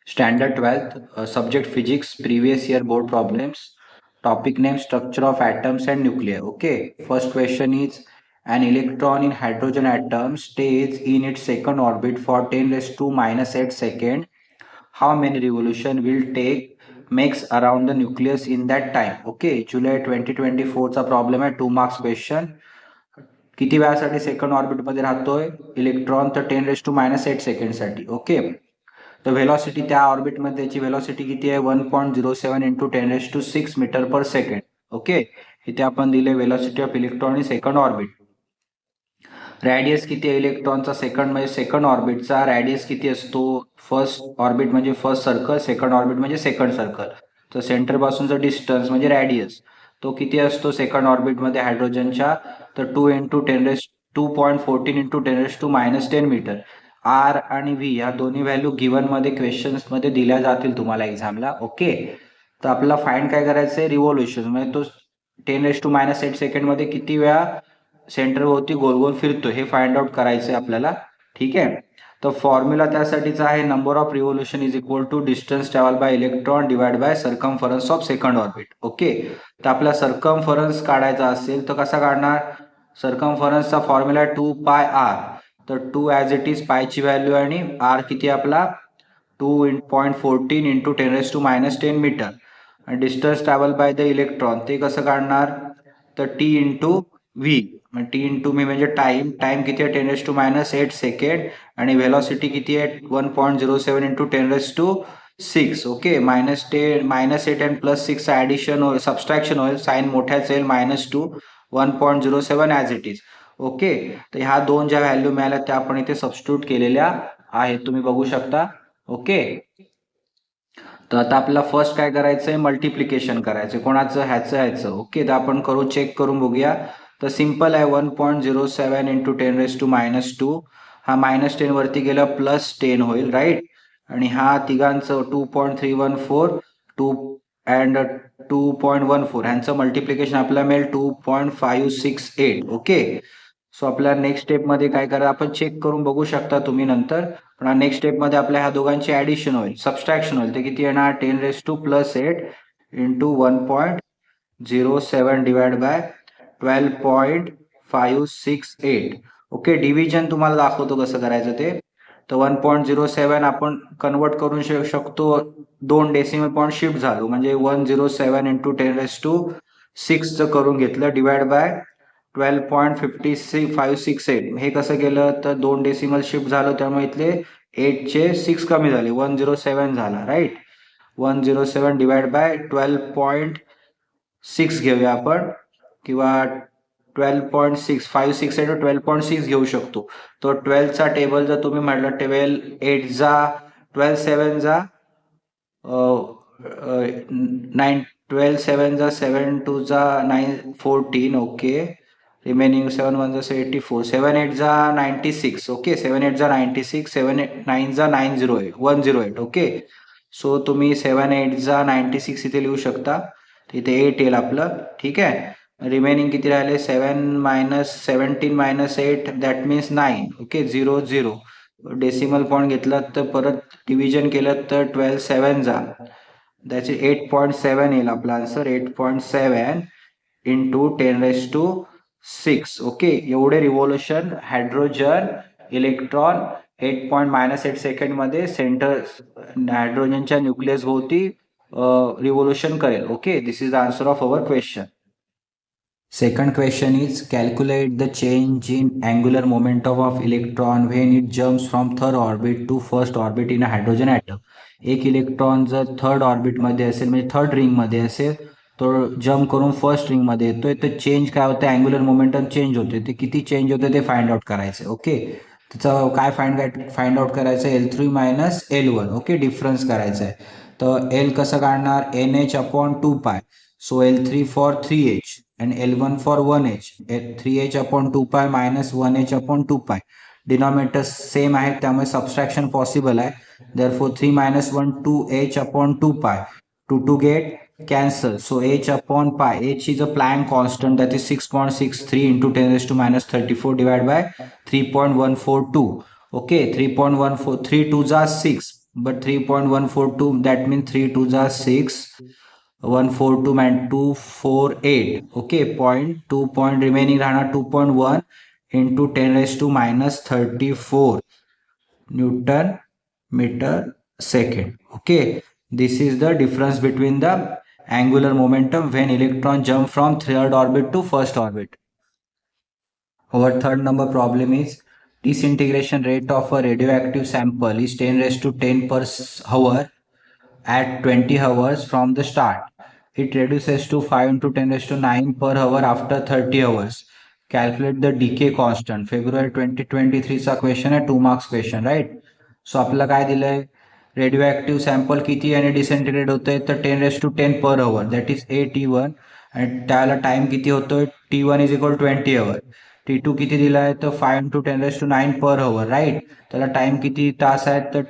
Standard 12th, subject physics, previous year board problems. Topic name structure of atoms and nuclei. Okay, first question is an electron in hydrogen atom stays in its second orbit for 10 raised to minus 8 second. How many revolution will take makes around the nucleus in that time? Okay, July 2024 चा problem आहे 2 marks question. किती वेळासाठी second ऑर्बिटमध्ये राहतोय electron तर 10 raise to minus 8 सेकंडसाठी. Okay, तर velocity त्या ऑर्बिटमध्ये त्याची व्हेलॉसिटी किती आहे 1.07 into 10 raise to 6 metre per second. Okay, इथे आपण दिले velocity of electron in second orbit. Radius किती आहे इलेक्ट्रॉनचा सेकंड म्हणजे सेकंड ऑर्बिटचा रॅडियस किती असतो? फर्स्ट ऑर्बिट म्हणजे फर्स्ट सर्कल, सेकंड ऑर्बिट म्हणजे सेकंड सर्कल. तर सेंटर पासूनचा डिस्टन्स म्हणजे रॅडियस तो किती असतो सेकंड ऑर्बिटमध्ये हायड्रोजनच्या? तर 2.14 into 10 to minus 10 metre. R आणि व्ही या दोन्ही व्हॅल्यू गिवन मध्ये क्वेश्चन्स मध्ये दिल्या जातील तुम्हाला एक्झामला. ओके, तर आपल्याला फाइंड काय करायचं आहे रिव्होल्युशन म्हणजे तो 10 टू मायनस 8 सेकंड मध्ये किती वेळा सेंटर भोवती गोल गोल फिरतो हे फाइंड आउट करायचंय आपल्याला. ठीक आहे, तर फॉर्म्युला त्यासाठीचा आहे number of revolution is equal to distance travel by electron divide by circumference of second orbit. Okay, तर आपला सर्कमफरन्स काढायचा असेल तर कसा काढणार? सर्कमफरन्सचा फॉर्म्युला 2πr. तर 2 ॲज इट इज पायची व्हॅल्यू आणि आर किती आपला 2.14 इंटू 10 टू मायनस 10 मीटर. आणि distance travel by the electron ते कसं काढणार? तर T into V. T into मी म्हणजे टाइम, टाइम किती आहे 10 टू मायनस 8 सेकंड आणि व्हेलॉसिटी किती आहे 1.07 इंटू 10 टू 6. ओके, -8 आणि +6 ऍडिशन होईल, सबस्ट्रॅक्शन होईल, साईन मोठ्याच येईल -2 1.07 ॲज इट इज. ओके, तर ह्या दोन ज्या व्हॅल्यू मिळाल्या त्या आपण इथे सबस्टिट्यूट केलेल्या आहेत, तुम्ही बघू शकता. ओके, तर आता आपल्याला फर्स्ट काय करायचंय मल्टिप्लिकेशन करायचं कोणाचं ह्याचं. ओके, तर आपण करू चेक करून बघूया. तर सिंपल आहे 1.07 इंटू 10 टू -2. हा -10 वरती गेला +10 होईल राईट. आणि हा तिघांचं 2.314 2 अँड 2.14 ह्यांचं मल्टिप्लिकेशन आपल्याला मिळेल 2.568. ओके, सो आपल्या नेक्स्ट स्टेपमध्ये काय करा आपण चेक करून बघू शकता तुम्ही नंतर. पण नेक्स्ट स्टेपमध्ये आपल्या ह्या दोघांची ऍडिशन होईल, सबस्ट्रॅक्शन होईल. ते किती येणार 10⁻8 into 1.07 divide by 12.568. Okay, division तुम्हाला दाखवतो कसं करायचं ते. तर 1.07 आपण कन्वर्ट करून शकतो, 2 डेसिमल पॉईंट शिफ्ट झालो म्हणजे 107 इंटू 10⁻6 करून घेतलं डिवाइड बाय 12.568. हे कसं केलं तर 2 डेसिमल शिफ्ट झालं त्यामुळे इथले 8 चे 6 कमी झाले 107 झाला राईट. 107 डिवाइड बाय 12.6 घेऊया आपण किंवा 12.6 12.6 घेऊ शकतो. तो 12चा टेबल जर तुम्ही म्हटलं 12 8 जा 12 7 जा 9 12 7 जा 7 2 जा 9 14. ओके, रिमेनिंग 7 1 जा 84 7 8 जा 96. ओके, 7 8 जा 96 7 9 जा 908 108. ओके, सो तुम्ही 7 8 जा 96 इथे लिहू शकता, इथे 8 येईल आपलं. ठीक आहे, रिमेनिंग किती राहिले 7 -17 -8 that means 9. Okay, 0 0 decimal point घेतला तर परत डिव्हिजन केलं तर 12 7 जा त्याचे 8.7 येईल आपला आन्सर 8.7 इंटू 10⁻6. ओके, एवढे रिव्होल्युशन हायड्रोजन इलेक्ट्रॉन 8.-8 सेकंड मध्ये सेंटर हायड्रोजनच्या न्यूक्लियस भोवती रिव्होल्युशन करेल. Okay, this is the answer of our question. Second question is calculate the change in angular momentum of electron when it jumps from third orbit to first orbit in a hydrogen atom. एक electron जर third ऑर्बिटमध्ये असेल म्हणजे third रिंगमध्ये असेल तो jump करून first रिंगमध्ये येतोय तर change काय होतं अँग्युलर मोमेंटम चेंज होते, ते किती चेंज होते ते फाइंड आउट करायचं. ओके, त्याचं काय फाइंड आउट करायचं L3 minus L1. Okay, difference करायचा आहे. तर L कसं काढणार NH/2π. So L3 for 3H and L1 for 1H. 3H/2π minus 1H/2π. Denominator same आहे त्यामुळे सबस्ट्रॅक्शन पॉसिबल आहे. Therefore 3 minus 1 2H/2π. 2 get cancel. So H/π. H is a Planck constant that is 6.63 into 10⁻34 divided by 3.142. Okay, 3.14 3 2 are 6. but 3.142, that means 3 2s are 6, 142 and 248. Okay, point 2 point remaining rahna 2.1 into 10 raised to minus 34 Newton meter second. Okay, this is the difference between the angular momentum when electron jump from third orbit to first orbit. Our third number problem is disintegration rate of a radioactive sample is 10 raised to 10 per hour at 20 hours from the start. It reduces to 5 into 10 raised to 9 per hour after 30 hours. Calculate the decay constant. February 2023 चा question आहे, 2 marks question, right. So आपल्याला काय दिलंय, radio active sample किती आणि डिसेंटिग्रेड होतंय तर 10 to 10 per our, that is A T1, आणि त्याला टाइम किती होतोय, T1 is equal 20 our. T2 किती दिलाय तर 5 into 10 to 9 per hour, right. त्याला टाइम किती तास आहे तर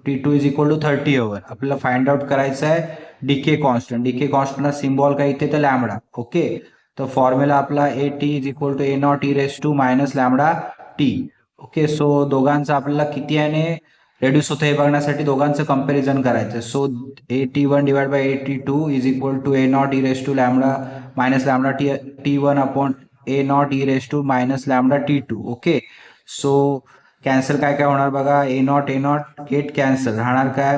T2 is equal to 30 hour. आपल्याला फाइंड आउट करायचं आहे डीके कॉन्स्टंट. डीके कॉन्स्टंटचा सिम्बॉल काय इथे तर लॅमडा. ओके, तर फॉर्म्युला आपला AT is equal to A0 e raise to minus lambda T. Okay, so दोघांचं आपल्याला किती याने रेड्यूस होतं हे बघण्यासाठी दोघांचं कंपॅरिझन करायचं. So A T1 divide by A T2 is equal to A0 e raise to lambda minus lambda T1 upon A0 e raise to minus lambda T2. Okay, so cancel काय काय होणार बघा, A0 get cancel राहणार काय,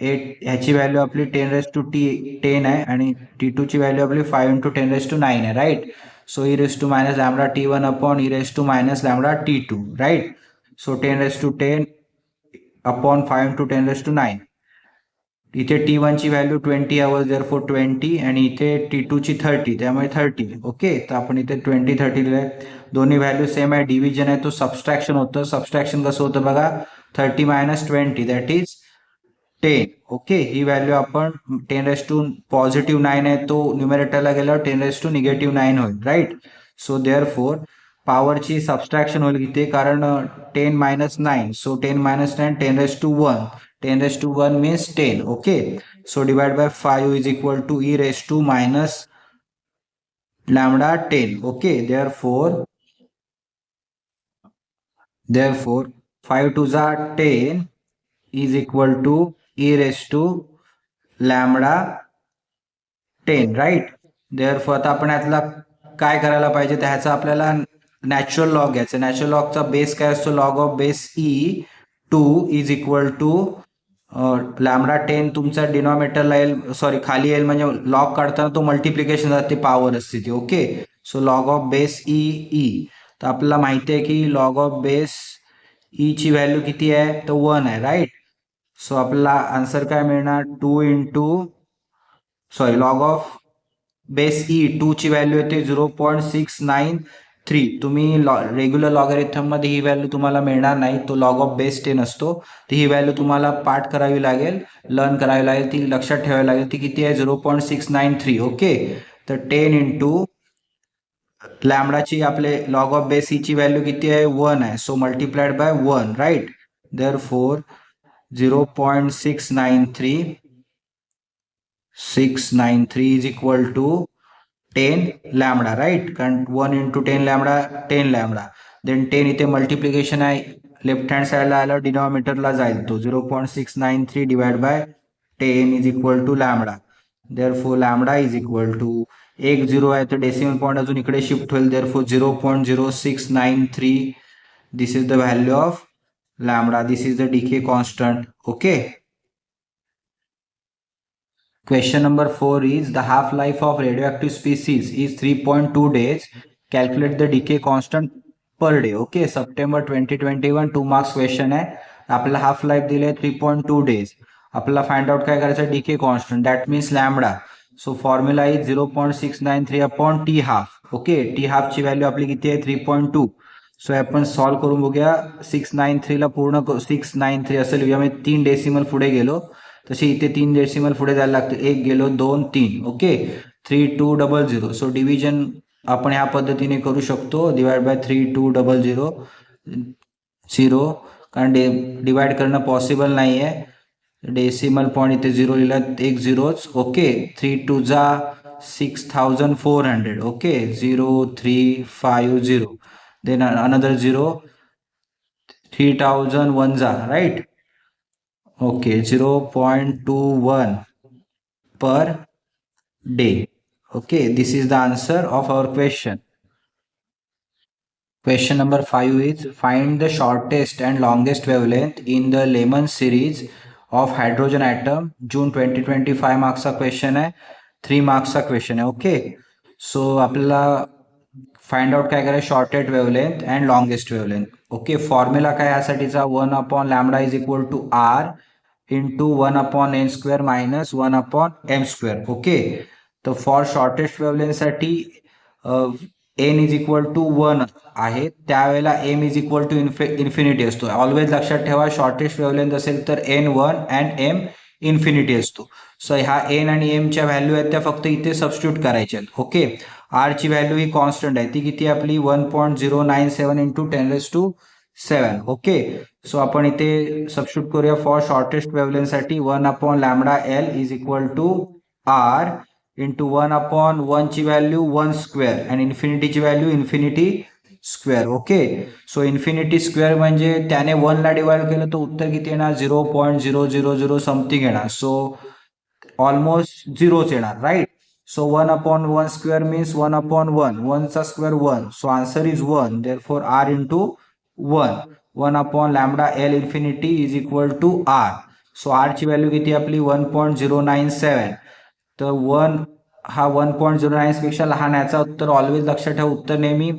ह्याची value आपली 10 आहे आणि T2 ची व्हॅल्यू आपली 5 into 10 to 9 आहे, right. So e raise to minus lambda T1 upon e raise to minus lambda T2, right. So 10 upon 5 into 10 to 9. इथे T1 ची व्हॅल्यू 20 आवर्स, देअरफॉर 20, आणि इथे T2 ची 30, त्यामुळे 30. ओके, तर आपण इथे 20 30 लिहिलंय. दोन्ही व्हॅल्यू सेम आहे, डिव्हिजन आहे तो सबस्ट्रॅक्शन होतं. सबस्ट्रॅक्शन कसं होतं बघा, 30 minus 20 दॅट इज 10. ओके, ही व्हॅल्यू आपण 10⁻⁹ आहे तो न्यूमरेटरला गेल्यावर 10⁻⁹ होईल, राईट. सो देअरफॉर पॉवरची सबस्ट्रॅक्शन होईल इथे, कारण 10 - 9, so 10 - 9 10⁻1, 10⁻1 means 10. Okay, so divide by 5 is equal to e raise to minus lambda 10. Okay, therefore 5 2s are 10 is equal to e raised to lambda 10, right. Therefore आता आपण यातला काय करायला पाहिजे, त्याचा आपल्याला नॅचरल लॉग घ्यायचा. नॅचरल लॉगचा बेस काय असतो, log of base E2 is equal to lambda 10 तुमचा डिनॉमिनेटरला येईल, सॉरी खाली येईल, म्हणजे लॉग काढताना तो मल्टिप्लिकेशन जाते, पॉवर असते ती. Okay, so log of base E, तर आपल्याला माहिती आहे की लॉग ऑफ बेस ई ची व्हॅल्यू किती आहे तर 1 आहे, राईट. सो आपल्याला आन्सर काय मिळणार, 2 into log of base E2 ची व्हॅल्यू येते 0.693. तुम्ही रेग्युलर लॉगरिथम मध्ये ही व्हॅल्यू तुम्हाला मिळणार नाही, तो लॉग ऑफ बेस 10 असतो. तर ही व्हॅल्यू तुम्हाला पाठ करावी लागेल, लर्न करावी लागेल, ती लक्षात ठेवावी लागेल. ती किती आहे, 0.693. ओके, तर 10 इंटू लॅमडाची आपले लॉग ऑफ बेस ची व्हॅल्यू किती आहे, 1 आहे. So multiplied by 1, right. Therefore 0.693 is equal to 10 lambda, right. कारण 1 into 10 लॅमडा 10 लॅमडा. देन 10 इथे मल्टिप्लिकेशन आहे, लेफ्ट हँड साईडला आला डिनॉमिनेटरला जाईल तो. 0.693 divide by 10 is equal to lambda. Therefore lambda is equal to, एक 0 आहे तर डेसिमल पॉईंट अजून इकडे शिफ्ट होईल. Therefore 0.0693, this is the value of lambda, this is the decay constant. Okay. Question number 4 is the half-life of radioactive species is 3.2 days. Calculate the decay constant per day. Okay, September 2021 2 marks question आहे. आपल्याला half life दिले 3.2 days. आपल्याला find out काय करायचं, decay constant, that means lambda. So formula is 0.693 upon T half. Okay, T half ची value आपली किती आहे, 3.2. सो आपण सॉल्व्ह करून बघूया. 693 ला पूर्ण 693 असं लिहूया, मी 3 डेसिमल पुढे गेलो, तशी इथे 3 डेसिमल पुढे जायला लागते. 1 गेलो, 2 3. ओके, 3200. सो डिव्हिजन आपण ह्या पद्धतीने करू शकतो, डिवाइड बाय 3200 कारण डिवाइड करणं पॉसिबल नाही आहे. डेसिमल पॉईंट इथे 0 लिहिला, 1 झिरोच. Okay, 3 2s are 6400. Okay, 0350. Then another 0, 3001s are, right. Okay, 0.21 per day. Okay, this is the answer of our question. Question number 5 is find the shortest and longest wavelength in the Lemon series of hydrogen atom. June 2025 मार्क्सचा question आहे, 3 मार्क्सचा question आहे. Okay, so आपल्याला find out काय करायचं, shorted wavelength and longest wavelength. Okay, formula काय यासाठीचा, 1/λ is equal to R into 1/n² minus 1/m². Okay, तर फॉर शॉर्टेस्ट वेवलेंथसाठी एन इज इक्वल टू 1 आहे, त्यावेळेला M is equal to infinity असतो. ऑलवेज लक्षात ठेवा, शॉर्टेस्ट वेवलेंथ असेल तर N1 अँड एम इन्फिनिटी असतो. सो ह्या एन आणि एमच्या व्हॅल्यू आहेत त्या फक्त इथे सबस्टिट्यूट करायच्या आहेत. ओके, आरची व्हॅल्यू ही कॉन्स्टंट आहे, ती किती आपली 1.097 इंटू 10⁻⁷. ओके, सो आपण इथे सबस्टिट्यूट करूया. फॉर शॉर्टेस्ट वेवलेंथसाठी 1/λL is equal to R into 1/1 ची व्हॅल्यू 1² आणि इन्फिनिटीची value infinity square. Okay, so infinity square म्हणजे त्याने 1 ला डिवाइड केलं तर उत्तर किती येणार, 0.000 समथिंग येणार. सो ऑलमोस्ट झिरोच येणार, राईट. सो 1/1² मीन्स 1/1, 1चा square 1, so answer is 1. Therefore R into 1, 1/λL infinity is equal to R. So आरची व्हॅल्यू किती आपली 1.097. तर 1 हा 1.09 पेक्षा लहान, याचा उत्तर ऑलवेज लक्षात ठेवा, उत्तर नेहमी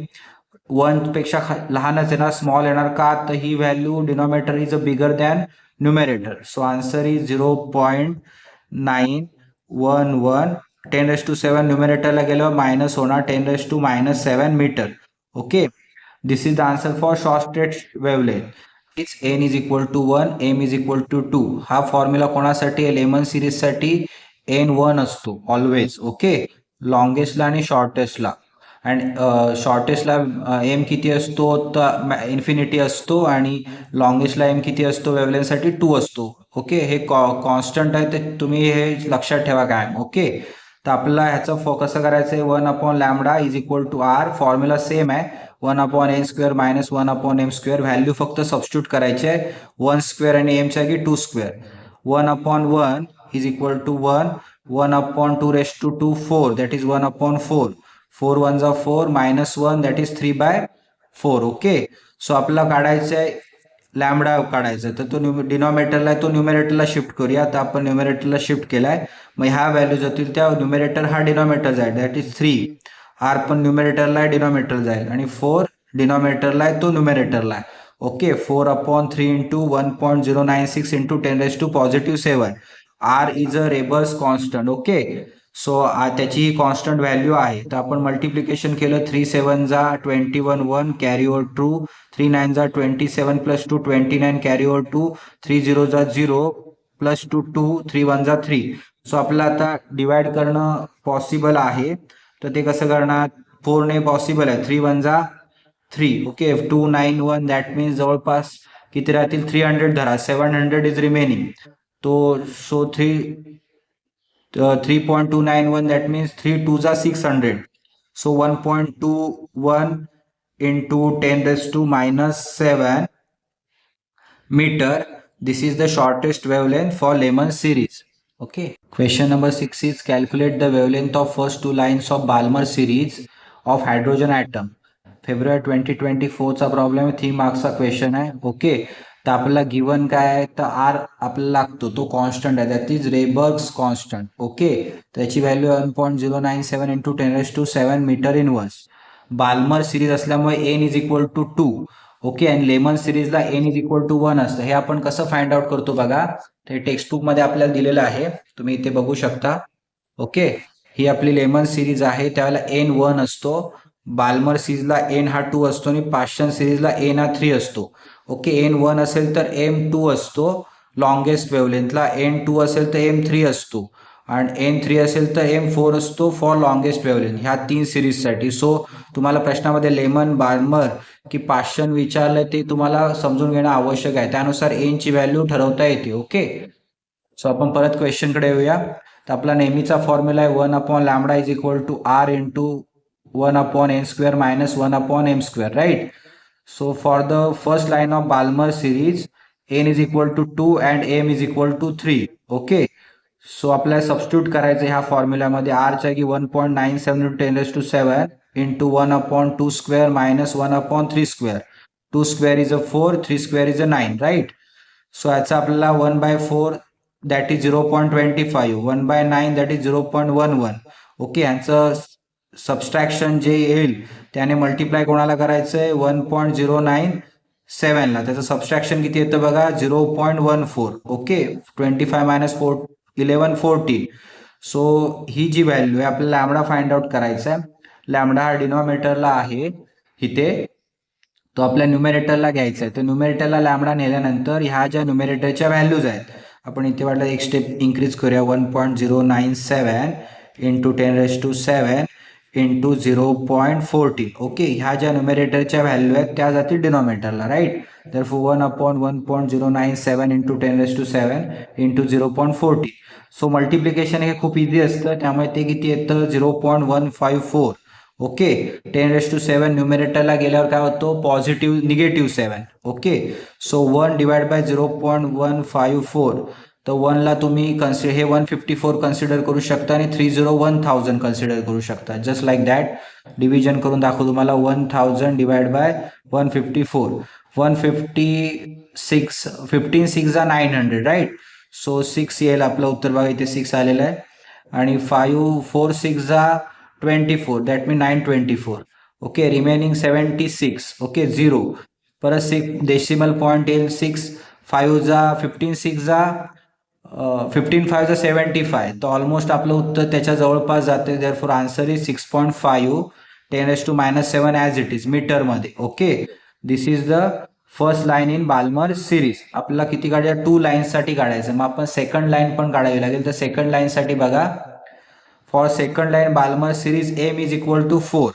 1 पेक्षा लहानच येणार, स्मॉल येणार का, तर ही value denominator is a bigger than numerator. So answer is 0.911. 10⁻⁷ न्यूमेरेटरला गेल्यावर मायनस होणार, 10⁻⁻7 metre. Okay, this is the answer for shortest wavelength. It's N is equal to 1, M is equal to 2. हा फॉर्म्युला कोणासाठी आहे, लेमन सिरीजसाठी N1 असतो always. Okay, लॉंगेस्टला आणि शॉर्टेस्टला. And शॉर्टेस्टला M किती असतो, तर इन्फिनिटी असतो, आणि लॉंगेस्टला एम किती असतो वेवलेंथसाठी 2 असतो. ओके, हे कॉन्स्टंट आहे, तर तुम्ही हे लक्षात ठेवा काय. ओके, तर आपल्याला ह्याचं कसं करायचं आहे, 1/λ is equal to R. Formula same आहे, 1/n² मायनस 1/m². व्हॅल्यू फक्त सबस्टिट्यूट करायचे आहे, 1² आणि एमच्या जागी 2². 1/1 is equal to 1, 1/2 raised to 2, 4, that is 1/4. 4 1s are 4 minus 1, that is 3/4. Okay, so आपल्याला काढायचं आहे लॅमडा काढायचं, तर तो डिनॉमिनेटरला आहे, तो न्यूमेरेटरला शिफ्ट करूया. आता आपण न्यूमेरेटरला शिफ्ट केलाय, मग ह्या व्हॅल्यू जातील त्या न्यूमेरेटर हा डिनॉमिनेटर जाईल, दॅट इज 3. आर पण न्यूमेरेटरला आहे, डिनॉमिनेटर जाईल, आणि 4 डिनॉमिनेटरला आहे, तो न्यूमेरेटरला आहे. Okay, 4/3 into 1.096 into 10⁻⁷. R is a Rydberg's constant. Okay, so त्याची ही कॉन्स्टंट व्हॅल्यू आहे, तर आपण मल्टिप्लिकेशन केलं, 3 7 जा 21 1 कॅरी ओव्हर 2, 3 9 जा 27 प्लस 2 29 कॅरी ओव्हर 2, 3 0 जा 0 प्लस 2 2, 3 1 जा 3. सो आपल्याला आता डिवाइड करणं पॉसिबल आहे, तर ते कसं करणार, 4 ने पॉसिबल आहे, 3 1 जा 3. ओके, 291, दॅट मीन्स जवळपास किती राहतील, 300 धरा, 700 इज रिमेनिंग. तो so 3.291, that means 3 2s are 600. So 1.21 into 10⁻⁻7 meter. This is the shortest wavelength for Lemon series. Okay. Question number 6 is calculate the wavelength of first two lines of Balmer series of hydrogen atom. फेब्रुवारी 2024चा problem, 3 मार्क्सचा question आहे. Okay, तर आपल्याला given काय आहे, तर R आपल्याला लागतो, तो कॉन्स्टंट आहे, that is Rydberg's constant. Okay, त्याची value 1.097 into 10⁻⁷ metre inverse. Balmer series असल्यामुळे N is equal to 2. Okay, आणि लेमन सिरीजला एन इज इक्वल टू 1 असतं. हे आपण कसं फाइंड आउट करतो बघा, ते टेक्स्टबुक मध्ये आपल्याला दिलेलं आहे, तुम्ही इथे बघू शकता. ओके, ही आपली लेमन सिरीज आहे, त्यावेळेला एन 1 असतो. बाल्मर सिरीजला एन हा 2 असतो, आणि पाश्चन सिरीजला एन हा 3 असतो. ओके, एन 1 असेल तर एम 2 असतो, लॉंगेस्ट वेवलेंथला एन 2 असेल तर एम 3 असतो, आणि एन 3 असेल तर एम 4 असतो फॉर लॉंगेस्ट वेवलेंथ, ह्या 3 सिरीजसाठी. सो तुम्हाला प्रश्नामध्ये लेमन, बाल्मर की पाश्चन विचारलं, ते तुम्हाला समजून घेणं आवश्यक आहे, त्यानुसार एनची व्हॅल्यू ठरवता येते. ओके, सो आपण परत क्वेश्चनकडे येऊया. तर आपला नेहमीचा फॉर्म्युला आहे 1/λ is equal to R into 1/n² minus 1/m², right? So for the first line of Balmer series, n is equal to 2 and m is equal to 3. Okay, so आपल्याला substitute करायचं ह्या फॉर्म्युल्यामध्ये r च्या की 1.97 into 10 raise to 7 into 1/2 square minus 1/3 square. 2 square is a 4, 3 square is a 9, right. So याचा आपल्याला 1/4 that is 0.25, 1/9 that is 0.11. Okay, यांचं subtraction जे येईल त्याने मल्टिप्लाय कोणाला करायचं आहे 1.097 ला. त्याचं सबस्ट्रॅक्शन किती येतं बघा 0.14. Okay, 25 minus 4 11 14. सो ही जी व्हॅल्यू आहे आपल्याला लॅमडा फाइंड आउट करायचा आहे. लॅमडा हा डिनॉमिनेटरला आहे इथे, तो आपल्या न्यूमेरेटरला घ्यायचा आहे. तर न्यूमेरेटरला लॅमडा नेल्यानंतर ह्या ज्या न्यूमेरेटरच्या व्हॅल्यूज आहेत आपण इथे वाटलं एक स्टेप इन्क्रीज करूया 1.097 into 10 raise to 7 into 0.14. Okay, ह्या ज्या न्यूमेरेटरच्या व्हॅल्यू आहेत त्या जातील डिनॉमिनेटरला, राईट. तर 1/1.097 into 10 raise to 7 into 0.14. So multiplication हे खूप इझी असतं, त्यामुळे ते किती येतं 0.154. ओके, 10 रेज टू 7 न्यूमेरेटरला गेल्यावर काय होतो positive negative 7. Okay, so 1 divide bye 0.154. तर 1ला तुम्ही कन्सिडर हे 154 कन्सिडर करू शकता आणि 301,000 कन्सिडर करू शकता. जस्ट लाईक दॅट डिव्हिजन करून दाखवू तुम्हाला. 1000 डिवाइड बाय 154, 156, 15 6 जा 900, राईट. सो 6 येईल आपलं उत्तर बघा इथे 6 आलेलं आहे. आणि 5 4 6 जा 24, that mean 924. Okay, remaining 76. Okay, 0. परत 6 डेसिमल पॉईंट येईल 6 5 जा 15 6 जा 15 5 जा 75. तर ऑलमोस्ट आपलं उत्तर त्याच्या जवळपास जाते. Therefore answer is 6.5 10 raise to -7 as it is मीटरमध्ये. Okay, this is the first line in Balmer series. आपल्याला किती काढायचं 2 लाईन्ससाठी काढायचं. मग आपण सेकंड लाईन पण काढावी लागेल. तर सेकंड लाईनसाठी बघा, for second line Balmer series M is equal to 4.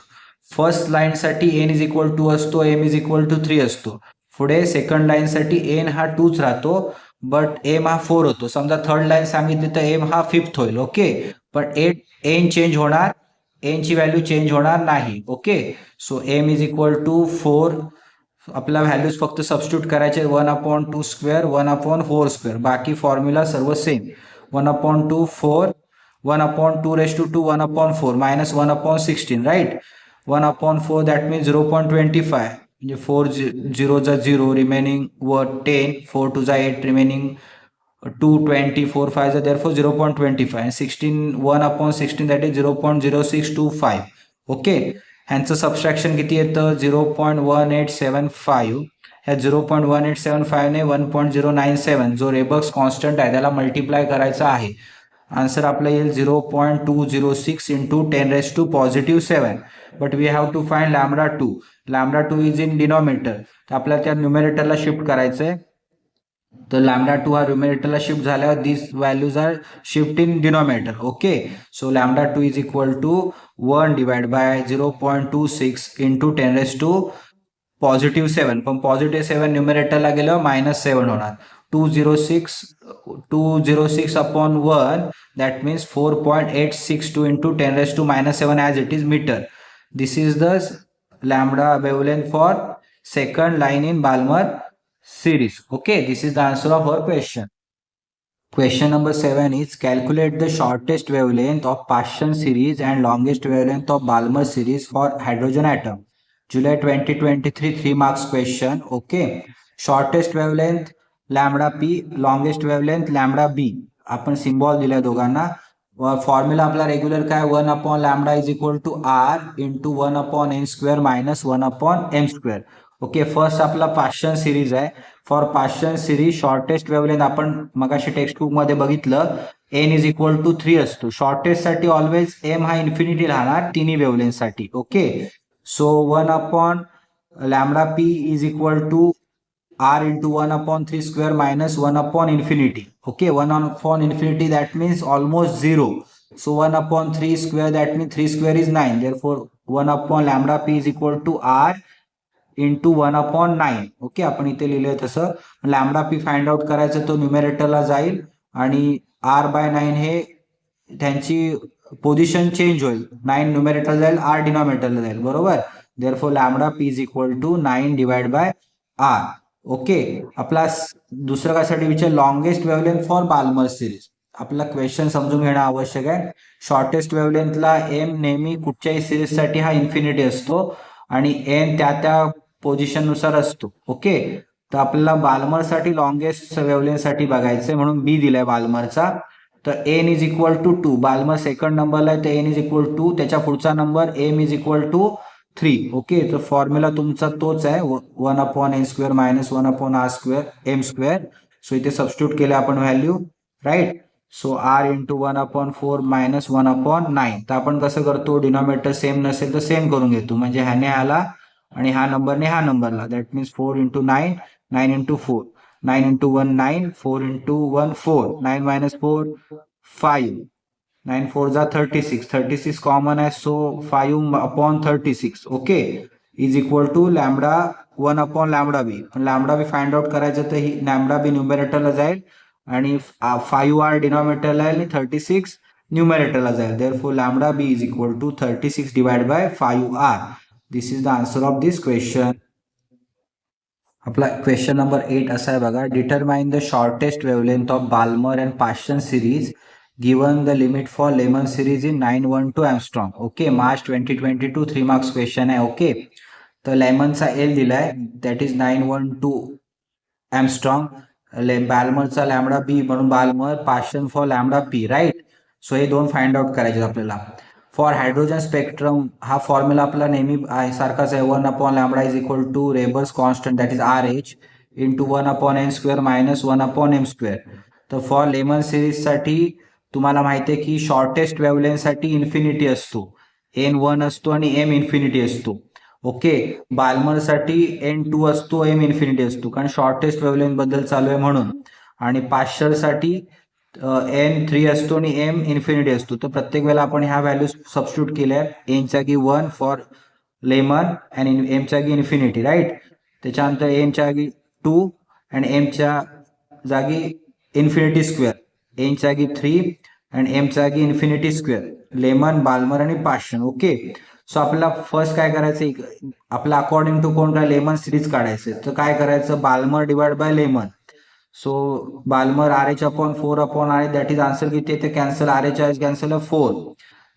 First लाईनसाठी एन इज इक्वल टू असतो, एम इज इक्वल टू 3 असतो. पुढे सेकंड लाईनसाठी एन हा 2च राहतो बट एम हा 4 होतो. समजा थर्ड लाईन सांगितली तर एम हा 5th होईल. ओके, पण एन चेंज होणार, एनची व्हॅल्यू चेंज होणार नाही. Okay, so M is equal to 4. आपला व्हॅल्यूज फक्त सबस्टिट्यूट करायचे 1/2 स्क्वेअर 1/4 स्क्वेअर. बाकी फॉर्म्युला सर्व same. 1/2 4, 1/2 raise to 2 1/4 minus 1/16, right. 1/4 that means 0.25, म्हणजे 4 0 जा 0 रिमेनिंग 10, 4 2 जा 8 रिमेनिंग 2 20 4 5 जा therefore 0.25 and 16 1/16 that is 0.0625. Okay, ह्यांचं सबस्ट्रॅक्शन किती येतं 0.1875. ह्या 0.1875 ने 1.097 जो रेबक्स कॉन्स्टंट आहे त्याला मल्टिप्लाय करायचा आहे. आन्सर आपला येईल 0.206 into 10 raise to +7. But we have to find lambda 2. Lambda 2 is in denominator, तर आपल्याला त्या न्यूमेरेटरला शिफ्ट करायचं आहे. तर लॅमडा 2 हा न्यूमेरेटरला शिफ्ट झाल्यावर this values are shift in denominator. Okay, so lambda 2 is equal to 1 divide by 0.26 into 10 raise to +7. पण +7 न्यूमेरेटरला गेल्यावर -7 होणार. 206 upon 1 that means 4.862 into 10 raise to -7 as it is metre. This is the lambda wavelength for second line in Balmer series. Okay, this is the answer of our question. Question number 7 is calculate the shortest wavelength of Paschen series and longest wavelength of Balmer series for hydrogen atom. July 2023 3 marks question. Okay, shortest wavelength lambda p, longest wavelength lambda b. आपण symbol दिलाय दोघांना. Formula आपला regular काय 1/λ is equal to r into 1/n² minus 1/m². Okay, first आपला Paschen series आहे. For Paschen series shortest wavelength आपण मगाशी text book मध्ये बघितलं n इज इक्वल टू 3 असतो. शॉर्टेस्ट साठी ऑलवेज m हा इन्फिनिटी राहणार तिन्ही वेवलेंथ साठी. Okay, so 1/λp is equal to r into 1/3² minus 1/infinity. Okay, 1/infinity that means almost 0. So 1/3² that means 3 square is 9. Therefore 1/λp is equal to r into 1/9. Okay, आपण इथे लिहिलंय तसं. Lambda P find out करायचं तो न्यूमेरेटरला जाईल आणि r/9 हे त्यांची पोझिशन चेंज होईल. 9 न्यूमेरेटर जाईल, r डिनॉमिनेटरला जाईल, बरोबर. Therefore lambda P is equal to 9 divide by r. Okay. आपला दुसरं कशासाठी विचार, longest wavelength for Balmer series. आपला क्वेश्चन समजून घेणं आवश्यक आहे. शॉर्टेस्ट वेव्हलेंथला एम नेहमी कुठच्याही सिरीजसाठी हा इन्फिनिटी असतो आणि एन त्या त्या पोझिशननुसार असतो. ओके. तर आपल्याला बाल्मरसाठी लॉंगेस्ट वेव्हलेंथसाठी बघायचंय म्हणून बी दिलाय बाल्मरचा. तर N is equal to 2. Balmer second नंबरला आहे तर एन इज इक्वल टू, त्याच्या पुढचा number M is equal to 3. Okay. तर फॉर्म्युला तुमचा तोच आहे, 1/n² minus 1/r² m². So इथे सबस्टिट्यूट केले आपण value, right. So R into 1/4 minus 1/9. तर आपण कसं करतो, डिनॉमिनेटर सेम नसेल तर सेम करून घेतो, म्हणजे ह्याने आला आणि ह्या नंबरने ह्या नंबरला. That means 4 into 9, 9 into 4, 9 into 1 9, 4 into 1 4, 9 minus 4 5, 9 4 जा 36, 36 कॉमन आहे so 5/36. Okay. Is equal to lambda 1/λ_b. Lambda B find out करायचं तर ही लॅमडा बी न्यूमरेटरला जाईल आणि 5r डिनॉमिनेटरला आणि 36 न्यूमरेटरला जाईल. Therefore lambda B is equal to 36 divide by 5r. This is the answer of this question. आपला क्वेश्चन नंबर 8 असा आहे बघा, determine the shortest wavelength of Balmer and Paschen series given the limit for Lyman series in 912 angstrom. Okay. March 2022 3 marks question आहे. Okay. तर लेमनचा L दिलाय, that is 912 angstrom. बाल्मरचा lambda B म्हणून Balmer, Paschen for lambda P, right. So हे दोन find out करायचे आपल्याला. फॉर हायड्रोजन स्पेक्ट्रम हा फॉर्म्युला आपला नेहमी सारखाच आहे, 1/λ is equal to Rydberg's constant that is RH into 1/n² minus 1/m². तर फॉर लेमन सिरीजसाठी तुम्हाला माहिती आहे की शॉर्टेस्ट वेव्हलेंथसाठी इन्फिनिटी असतो, N1 असतो आणि M इन्फिनिटी असतो. ओके. बाल्मरसाठी N2 असतो, M इन्फिनिटी असतो, कारण शॉर्टेस्ट वेव्हलेंथ बद्दल चालू आहे म्हणून. आणि पाश्चरसाठी N3 असतो आणि M इन्फिनिटी असतो. तर प्रत्येक वेळेला आपण ह्या व्हॅल्यूज सबस्टिट्यूट केल्या, N च्या जागी 1 फॉर लेमन आणि M च्या जागी इन्फिनिटी, राईट. त्याच्यानंतर N च्या जागी 2 आणि M च्या जागी इन्फिनिटी स्क्वेअर, N च्या जागी 3 आणि M च्या जागी इन्फिनिटी स्क्वेअर, लेमन, बाल्मर आणि पाश्चन. ओके. सो आपल्याला फर्स्ट काय करायचं, आपला अकॉर्डिंग टू कोण काय लेमन सिरीज काढायचं. तर काय करायचं, Balmer divide by Lyman. So Balmer RH/4/R, that is answer किती येते, cancel, RH cancel 4.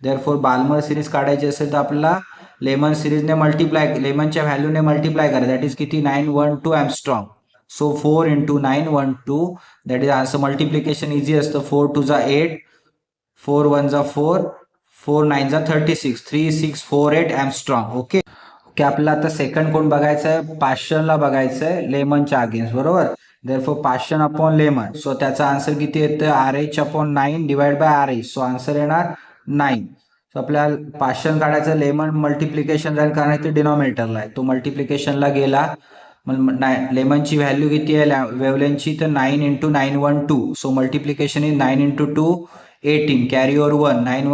Therefore Balmer series काढायची असेल तर आपल्याला लेमन सिरीजने मल्टिप्लाय, लेमनच्या व्हॅल्यूने मल्टिप्लाय करा, दॅट इज किती, 912 angstrom. So 4 into 912, that is answer. Multiplication easy असतं, 4 2 जा 8, 4 1 जा 4, 4 9 जा 36, 3648 एंगस्ट्रॉम. ओके. ओके. आपल्याला आता सेकंड कोण बघायचं आहे, पाश्चनला बघायचं आहे लेमनच्या अगेन्स्ट, बरोबर. देअरफॉर पाश्चन अपॉन लेमन, सो त्याचा आन्सर किती येतं, RH/9 divide by RH. So answer येणार 9. सो आपल्याला पाश्चन काढायचं, लेमन मल्टिप्लिकेशन जाईल कारण ते डिनॉमिनेटरला आहे, तो मल्टिप्लिकेशनला गेला. लेमनची व्हॅल्यू किती आहे वेव्हलेंथची, तर 9 into 912. So multiplication is 9 into 2 18, carry over 1, 9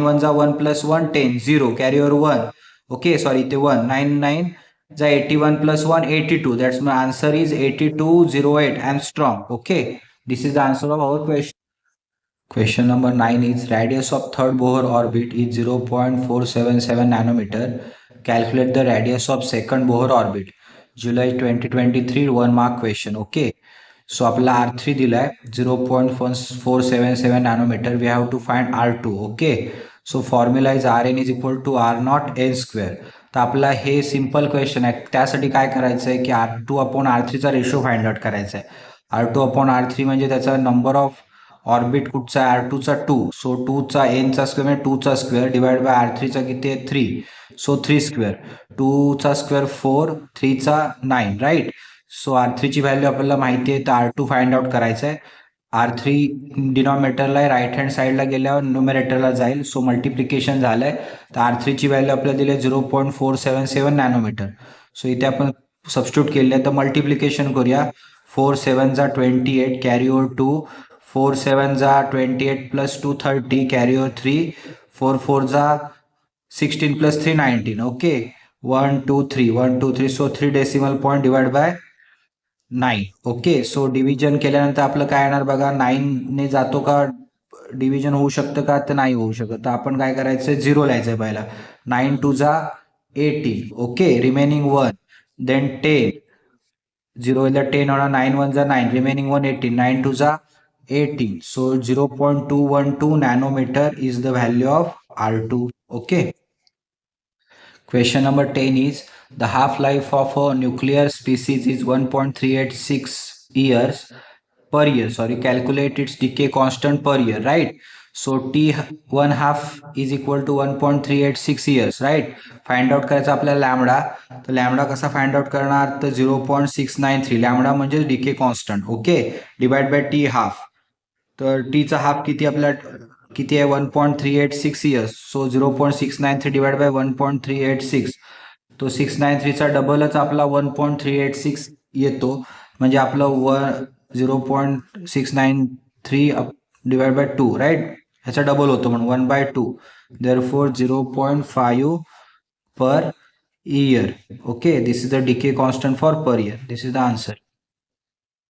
1 जा 1 plus 1 10, 0 carry over 1. Okay. Sorry ते 1, 9 9 जा 81 plus 1 82. That's my answer is 8208 angstrom. Okay. This is the answer of our question. Question number 9 is radius of third Bohr orbit is 0.477 nanometer. Calculate the radius of second Bohr orbit. July 2023 1 mark question. Okay. So आपला R3 दिलाय 0.477 nanometer. We have to find R2. Okay. So formula is Rn is equal to R0 n square. तर आपला हे simple question आहे, त्यासाठी काय करायचं आहे की R2/R3चा रेशो फाइंड आउट करायचा आहे. R2/R3 म्हणजे त्याचा नंबर ऑफ ऑर्बिट कुठचा आहे, R2चा 2. सो 2चा Nचा स्क्वेअर म्हणजे 2चा स्क्वेअर डिवाइड बाय R3चा किती आहे 3. सो 3 स्क्वेअर, 2चा स्क्वेअर 4, 3चा 9, राईट. सो R3ची व्हॅल्यू आपल्याला माहिती आहे, तर R2 फाइंड आउट करायचं आहे. R3 डिनॉमिनेटरला राईट हँड साईडला गेल्यावर न्यूमरेटरला जाईल, सो मल्टिप्लिकेशन झालंय. तर R3ची व्हॅल्यू आपल्याला दिली 0.477 नॅनोमीटर. सो इथे आपण सबस्टिट्यूट केले तर मल्टिप्लिकेशन करूया. 4 7 जा 28, कॅरी ओव्हर 2, 4 7 जा 28 प्लस 2 30, कॅरी ओव्हर 3, 4 4 जा 16 plus 3 19. Okay. 1 2 3, 1 2 3, so 3 decimal point divide by 9. Okay. So division केल्यानंतर आपलं काय येणार बघा, 9 ने जातो का डिव्हिजन होऊ शकतं का, तर नाही होऊ शकत. तर आपण काय करायचं, 0 लिहायचं पहिला. 9 2 जा 18. Okay. Remaining 1, then 10, 0 is the 10 or 9 ones are 9, remaining one 18, 9 twos are 18. So 0.212 nanometer is the value of R2. Okay. Question number 10 is the half-life of a nuclear species is 1.386 years per year. Sorry, calculate its decay constant per year, right? So T one half is equal to 1.386 years, right? Find out करायचं आपल्याला lambda. तर lambda कसा find out करणार तर 0.693 lambda म्हणजे decay constant. Okay, divide by T half. तर टीचा half किती आपला किती आहे 1.386 इयर्स. So 0.693 divide bye 1.386. तो 693चा डबलच आपला 1.386 येतो. म्हणजे आपलं 0.693 डिवाइड बाय 2, राईट. ह्याचा डबल होतो म्हणून 1/2. Therefore 0.5 per year. Okay, this is the decay constant for per year. This is the answer.